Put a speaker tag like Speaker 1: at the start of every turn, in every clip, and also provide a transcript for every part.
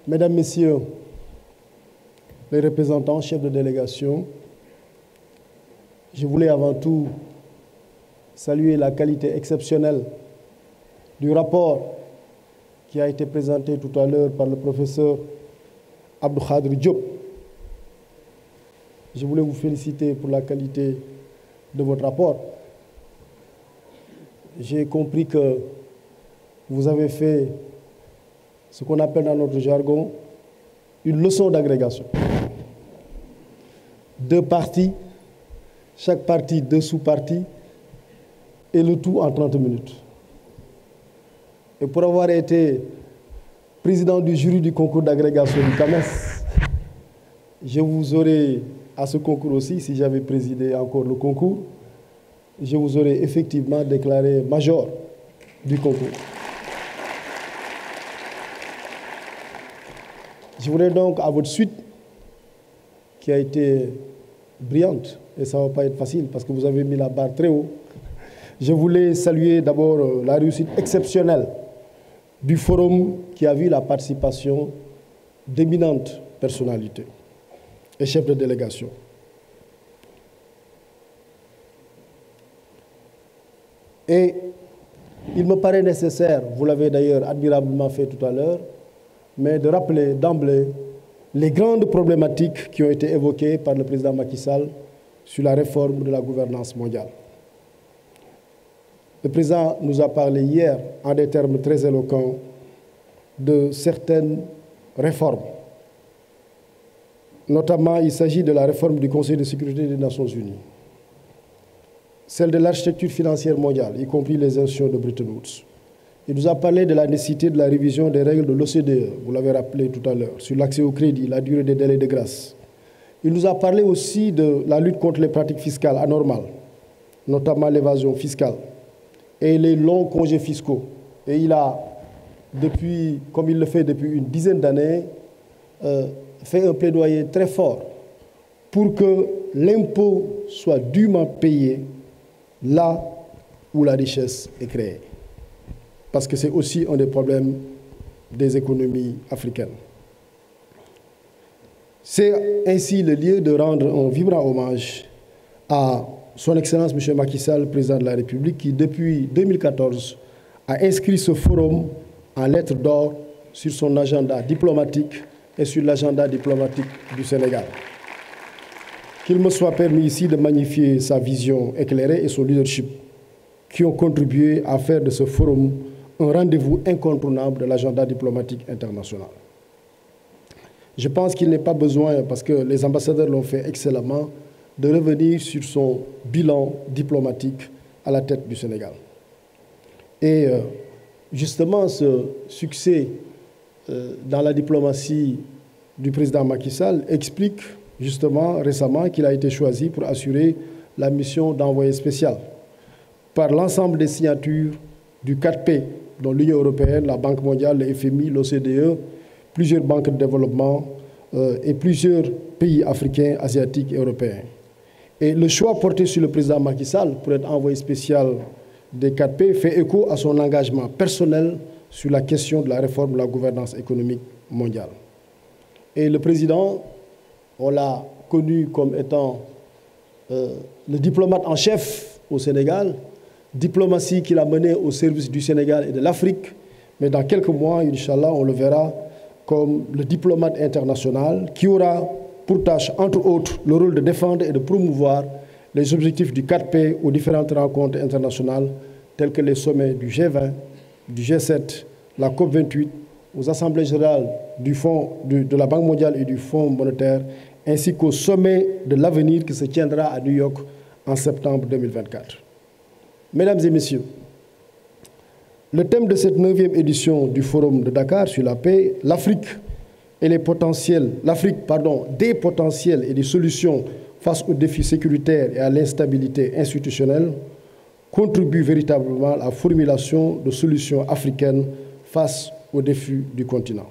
Speaker 1: Mesdames, Messieurs les représentants, chefs de délégation, je voulais avant tout saluer la qualité exceptionnelle du rapport qui a été présenté tout à l'heure par le professeur Abdou Khadri Diop. Je voulais vous féliciter pour la qualité de votre rapport. J'ai compris que vous avez fait ce qu'on appelle dans notre jargon une leçon d'agrégation. 2 parties, chaque partie 2 sous-parties, et le tout en 30 minutes. Et pour avoir été président du jury du concours d'agrégation du CAMES, je vous aurais, à ce concours aussi, si j'avais présidé encore le concours, je vous aurais effectivement déclaré major du concours. Je voudrais donc, à votre suite, qui a été brillante, et ça ne va pas être facile parce que vous avez mis la barre très haut, je voulais saluer d'abord la réussite exceptionnelle du forum qui a vu la participation d'éminentes personnalités et chefs de délégation. Et il me paraît nécessaire, vous l'avez d'ailleurs admirablement fait tout à l'heure, mais de rappeler d'emblée les grandes problématiques qui ont été évoquées par le président Macky Sall sur la réforme de la gouvernance mondiale. Le président nous a parlé hier, en des termes très éloquents, de certaines réformes. Notamment, il s'agit de la réforme du Conseil de sécurité des Nations Unies, celle de l'architecture financière mondiale, y compris les institutions de Bretton Woods. Il nous a parlé de la nécessité de la révision des règles de l'OCDE, vous l'avez rappelé tout à l'heure, sur l'accès au crédit, la durée des délais de grâce. Il nous a parlé aussi de la lutte contre les pratiques fiscales anormales, notamment l'évasion fiscale et les longs congés fiscaux. Et il a, depuis, comme il le fait depuis une dizaine d'années, fait un plaidoyer très fort pour que l'impôt soit dûment payé là où la richesse est créée. Parce que c'est aussi un des problèmes des économies africaines. C'est ainsi le lieu de rendre un vibrant hommage à son Excellence M. Macky Sall, président de la République, qui depuis 2014 a inscrit ce forum en lettres d'or sur son agenda diplomatique et sur l'agenda diplomatique du Sénégal. Qu'il me soit permis ici de magnifier sa vision éclairée et son leadership qui ont contribué à faire de ce forum un rendez-vous incontournable de l'agenda diplomatique international. Je pense qu'il n'est pas besoin, parce que les ambassadeurs l'ont fait excellemment, de revenir sur son bilan diplomatique à la tête du Sénégal. Et justement, ce succès dans la diplomatie du président Macky Sall explique justement récemment qu'il a été choisi pour assurer la mission d'envoyé spécial par l'ensemble des signatures du 4P, dont l'Union européenne, la Banque mondiale, le FMI, l'OCDE, plusieurs banques de développement et plusieurs pays africains, asiatiques et européens. Et le choix porté sur le président Macky Sall pour être envoyé spécial des 4P fait écho à son engagement personnel sur la question de la réforme de la gouvernance économique mondiale. Et le président, on l'a connu comme étant le diplomate en chef au Sénégal, diplomatie qu'il a menée au service du Sénégal et de l'Afrique, mais dans quelques mois, Inch'Allah, on le verra comme le diplomate international qui aura pour tâche, entre autres, le rôle de défendre et de promouvoir les objectifs du 4P aux différentes rencontres internationales, telles que les sommets du G20, du G7, la COP28, aux assemblées générales du Fonds de la Banque mondiale et du Fonds monétaire, ainsi qu'au sommet de l'avenir qui se tiendra à New York en septembre 2024. Mesdames et messieurs, le thème de cette 9e édition du Forum de Dakar sur la paix, l'Afrique et des potentiels et des solutions face aux défis sécuritaires et à l'instabilité institutionnelle, contribue véritablement à la formulation de solutions africaines face aux défis du continent.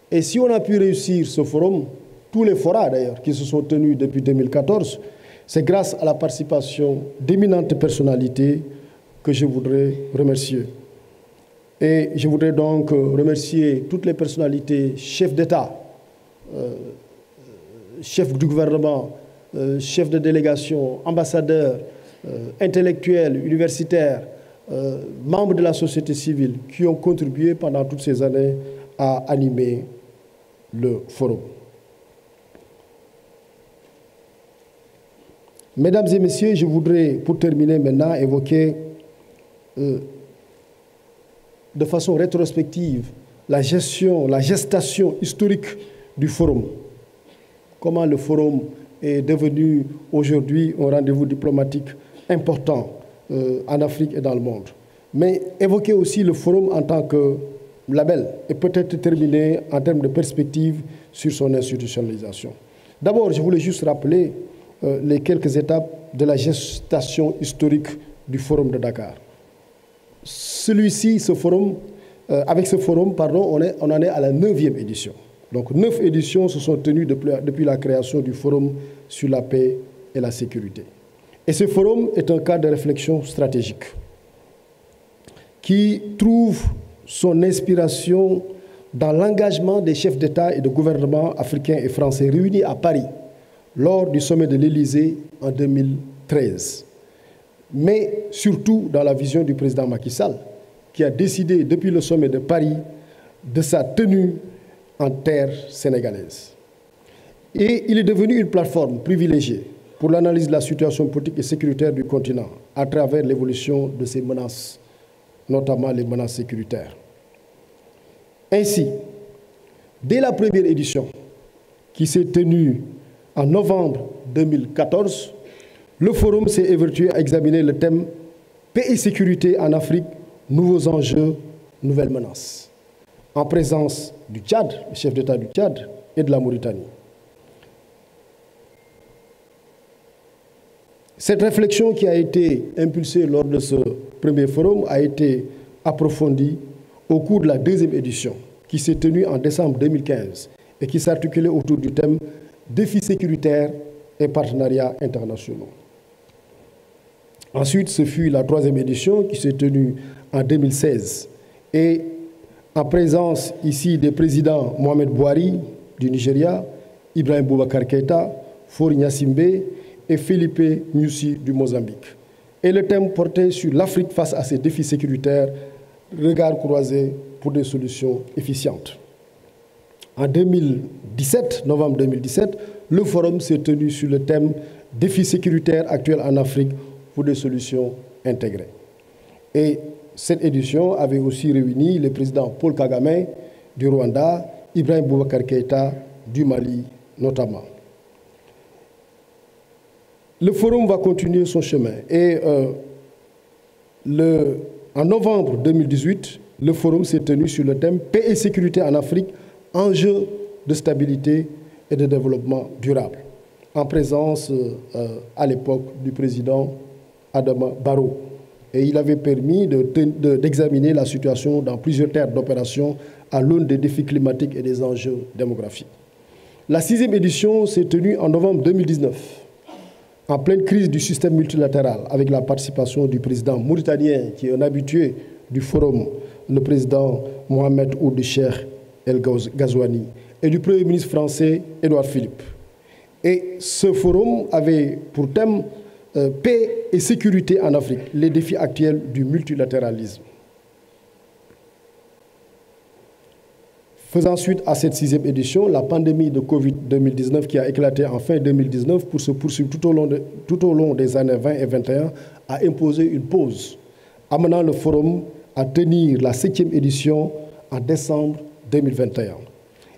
Speaker 1: Et si on a pu réussir ce forum, tous les forats d'ailleurs qui se sont tenus depuis 2014, c'est grâce à la participation d'éminentes personnalités que je voudrais remercier. Et je voudrais donc remercier toutes les personnalités, chefs d'État, chefs du gouvernement, chefs de délégation, ambassadeurs, intellectuels, universitaires, membres de la société civile qui ont contribué pendant toutes ces années à animer le forum. Mesdames et messieurs, je voudrais, pour terminer maintenant, évoquer de façon rétrospective la gestation historique du forum. Comment le forum est devenu aujourd'hui un rendez-vous diplomatique important en Afrique et dans le monde. Mais évoquer aussi le forum en tant que label et peut-être terminer en termes de perspective sur son institutionnalisation. D'abord, je voulais juste rappeler les quelques étapes de la gestation historique du forum de Dakar. Celui-ci, avec ce forum, on en est à la 9e édition. Donc 9 éditions se sont tenues depuis la création du forum sur la paix et la sécurité. Et ce forum est un cadre de réflexion stratégique qui trouve son inspiration dans l'engagement des chefs d'État et de gouvernement africains et français réunis à Paris lors du sommet de l'Élysée en 2013. Mais surtout dans la vision du président Macky Sall, qui a décidé depuis le sommet de Paris de sa tenue en terre sénégalaise. Et il est devenu une plateforme privilégiée pour l'analyse de la situation politique et sécuritaire du continent à travers l'évolution de ses menaces, notamment les menaces sécuritaires. Ainsi, dès la première édition, qui s'est tenue en novembre 2014, le forum s'est évertué à examiner le thème « Paix et sécurité en Afrique, nouveaux enjeux, nouvelles menaces », en présence du Tchad, le chef d'État du Tchad, et de la Mauritanie. Cette réflexion qui a été impulsée lors de ce premier forum a été approfondie au cours de la 2e édition, qui s'est tenue en décembre 2015 et qui s'articulait autour du thème « Défis sécuritaires et partenariats internationaux ». Ensuite, ce fut la 3e édition qui s'est tenue en 2016 et en présence ici des présidents Mohamed Bouhari du Nigeria, Ibrahim Boubacar Keïta, Faure Gnassingbé et Felipe Nyusi du Mozambique. Et le thème portait sur l'Afrique face à ses défis sécuritaires, regard croisé pour des solutions efficientes. En 2017, novembre 2017, le forum s'est tenu sur le thème « Défis sécuritaires actuels en Afrique pour des solutions intégrées ». Et cette édition avait aussi réuni le président Paul Kagame du Rwanda, Ibrahim Boubacar Keïta du Mali notamment. Le forum va continuer son chemin et en novembre 2018, le forum s'est tenu sur le thème « Paix et sécurité en Afrique, enjeux de stabilité et de développement durable », en présence à l'époque du président Adama Barrow. Et il avait permis d'examiner la situation dans plusieurs terres d'opération à l'aune des défis climatiques et des enjeux démographiques. La 6e édition s'est tenue en novembre 2019, en pleine crise du système multilatéral, avec la participation du président mauritanien, qui est un habitué du forum, le président Mohamed Ould Cheikh El Ghazouani, et du Premier ministre français Édouard Philippe. Et ce forum avait pour thème paix et sécurité en Afrique, les défis actuels du multilatéralisme. Faisant suite à cette 6e édition, la pandémie de Covid-2019 qui a éclaté en fin 2019 pour se poursuivre tout au long des années 20 et 21 a imposé une pause, amenant le forum à tenir la 7e édition en décembre 2021.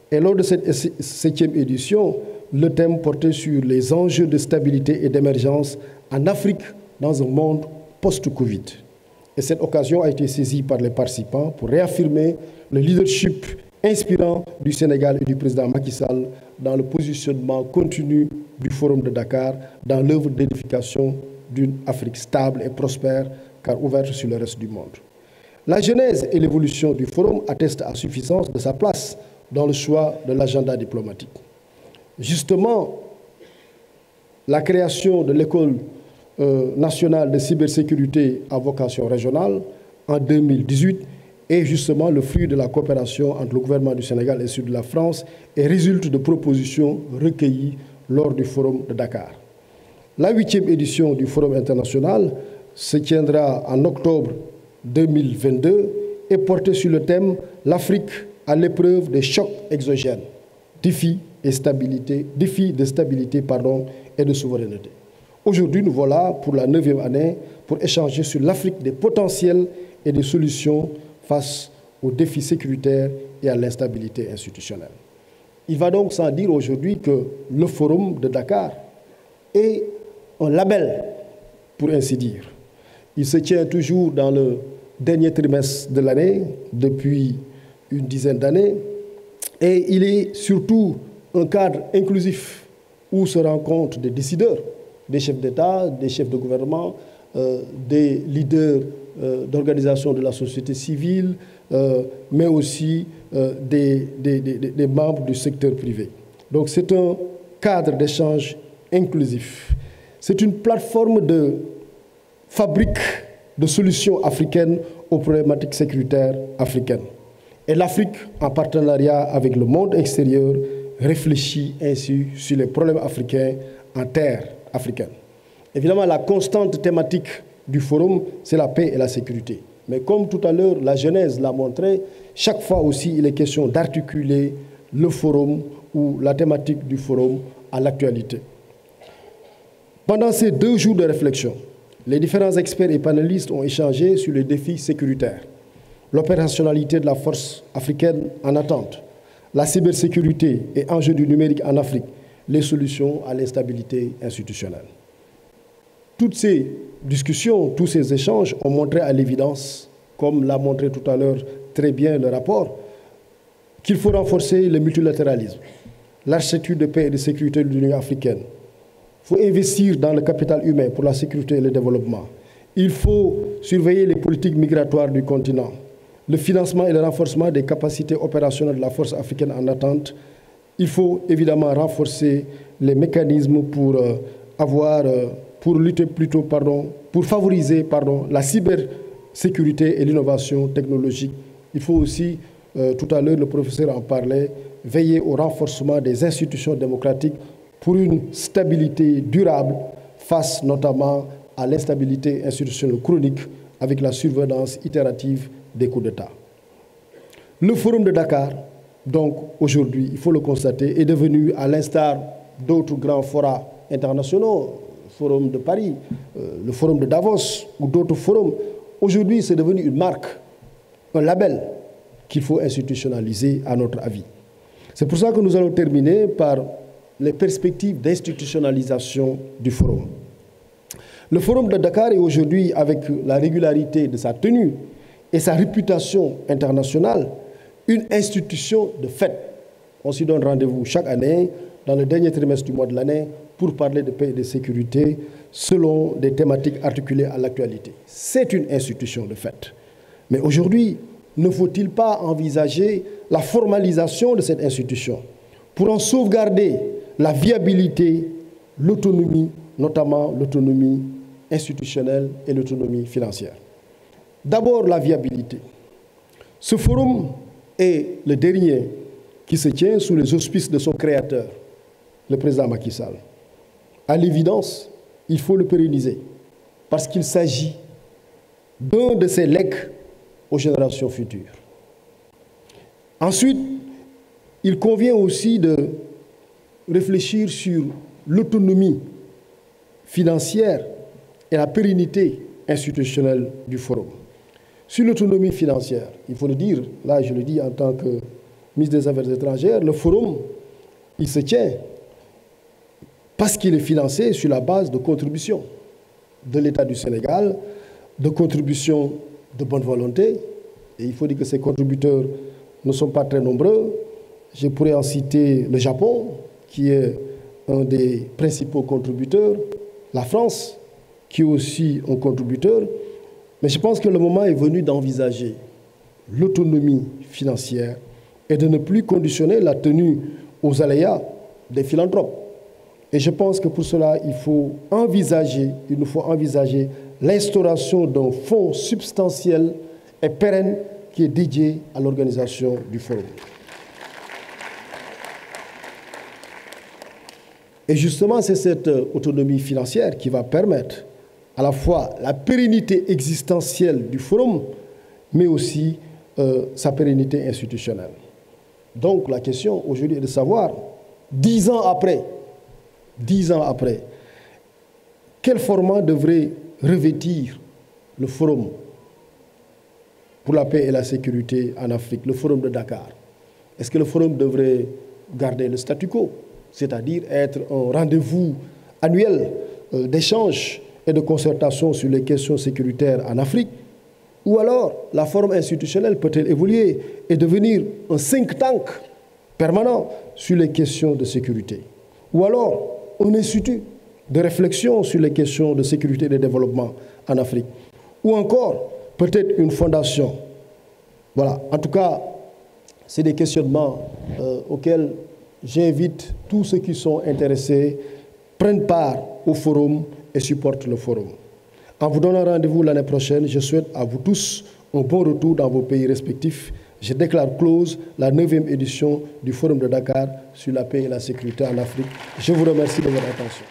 Speaker 1: Et lors de cette 7e édition, le thème portait sur les enjeux de stabilité et d'émergence en Afrique dans un monde post-Covid. Et cette occasion a été saisie par les participants pour réaffirmer le leadership inspirant du Sénégal et du président Macky Sall dans le positionnement continu du Forum de Dakar dans l'œuvre d'édification d'une Afrique stable et prospère, car ouverte sur le reste du monde. La genèse et l'évolution du Forum attestent à suffisance de sa place dans le choix de l'agenda diplomatique. Justement, la création de l'École nationale de cybersécurité à vocation régionale en 2018 est justement le fruit de la coopération entre le gouvernement du Sénégal et celui de la France et résulte de propositions recueillies lors du Forum de Dakar. La 8e édition du Forum international se tiendra en octobre 2022 et portée sur le thème « L'Afrique à l'épreuve des chocs exogènes, défis de stabilité et de souveraineté ». Aujourd'hui, nous voilà pour la 9e année pour échanger sur l'Afrique des potentiels et des solutions face aux défis sécuritaires et à l'instabilité institutionnelle. Il va donc sans dire aujourd'hui que le Forum de Dakar est un label, pour ainsi dire. Il se tient toujours dans le dernier trimestre de l'année, depuis une dizaine d'années, et il est surtout un cadre inclusif où se rencontrent des décideurs, des chefs d'État, des chefs de gouvernement, des leaders d'organisations de la société civile, mais aussi des membres du secteur privé. Donc c'est un cadre d'échange inclusif. C'est une plateforme de fabrique de solutions africaines aux problématiques sécuritaires africaines. Et l'Afrique, en partenariat avec le monde extérieur, réfléchit ainsi sur les problèmes africains en terre africaine. Évidemment, la constante thématique du forum, c'est la paix et la sécurité. Mais comme tout à l'heure, la Genèse l'a montré, chaque fois aussi, il est question d'articuler le forum ou la thématique du forum à l'actualité. Pendant ces 2 jours de réflexion, les différents experts et panélistes ont échangé sur les défis sécuritaires, l'opérationnalité de la force africaine en attente, la cybersécurité et enjeux du numérique en Afrique, les solutions à l'instabilité institutionnelle. Toutes ces discussions, tous ces échanges ont montré à l'évidence, comme l'a montré tout à l'heure très bien le rapport, qu'il faut renforcer le multilatéralisme, l'architecture de paix et de sécurité de l'Union africaine. Il faut investir dans le capital humain pour la sécurité et le développement. Il faut surveiller les politiques migratoires du continent, le financement et le renforcement des capacités opérationnelles de la force africaine en attente. Il faut évidemment renforcer les mécanismes pour favoriser la cybersécurité et l'innovation technologique. Il faut aussi, tout à l'heure le professeur en parlait, veiller au renforcement des institutions démocratiques pour une stabilité durable face notamment à l'instabilité institutionnelle chronique avec la survenance itérative des coups d'État. Le Forum de Dakar, donc aujourd'hui, il faut le constater, est devenu, à l'instar d'autres grands forats internationaux, le Forum de Paris, le Forum de Davos ou d'autres forums, aujourd'hui c'est devenu une marque, un label qu'il faut institutionnaliser à notre avis. C'est pour ça que nous allons terminer par les perspectives d'institutionnalisation du Forum. Le Forum de Dakar est aujourd'hui, avec la régularité de sa tenue et sa réputation internationale, une institution de fait. On s'y donne rendez-vous chaque année, dans le dernier trimestre du mois de l'année, pour parler de paix et de sécurité, selon des thématiques articulées à l'actualité. C'est une institution de fait. Mais aujourd'hui, ne faut-il pas envisager la formalisation de cette institution pour en sauvegarder la viabilité, l'autonomie, notamment l'autonomie institutionnelle et l'autonomie financière. D'abord, la viabilité. Ce forum est le dernier qui se tient sous les auspices de son créateur, le président Macky Sall. À l'évidence, il faut le pérenniser parce qu'il s'agit d'un de ses legs aux générations futures. Ensuite, il convient aussi de réfléchir sur l'autonomie financière et la pérennité institutionnelle du forum. Sur l'autonomie financière, il faut le dire, là je le dis en tant que ministre des Affaires étrangères, le forum, il se tient parce qu'il est financé sur la base de contributions de l'État du Sénégal, de contributions de bonne volonté, et il faut dire que ces contributeurs ne sont pas très nombreux. Je pourrais en citer le Japon, qui est un des principaux contributeurs, la France, qui est aussi un contributeur. Mais je pense que le moment est venu d'envisager l'autonomie financière et de ne plus conditionner la tenue aux aléas des philanthropes. Et je pense que pour cela, il nous faut envisager l'instauration d'un fonds substantiel et pérenne qui est dédié à l'organisation du forum. Et justement, c'est cette autonomie financière qui va permettre à la fois la pérennité existentielle du forum, mais aussi sa pérennité institutionnelle. Donc la question aujourd'hui est de savoir, 10 ans après, quel format devrait revêtir le forum pour la paix et la sécurité en Afrique, le forum de Dakar? Est-ce que le forum devrait garder le statu quo, c'est-à-dire être un rendez-vous annuel d'échange et de concertation sur les questions sécuritaires en Afrique? Ou alors, la forme institutionnelle peut-elle évoluer et devenir un think tank permanent sur les questions de sécurité? Ou alors, un institut de réflexion sur les questions de sécurité et de développement en Afrique? Ou encore, peut-être une fondation? Voilà, en tout cas, c'est des questionnements auxquels j'invite tous ceux qui sont intéressés, prennent part au forum et supportent le forum. En vous donnant rendez-vous l'année prochaine, je souhaite à vous tous un bon retour dans vos pays respectifs. Je déclare close la 9e édition du Forum de Dakar sur la paix et la sécurité en Afrique. Je vous remercie de votre attention.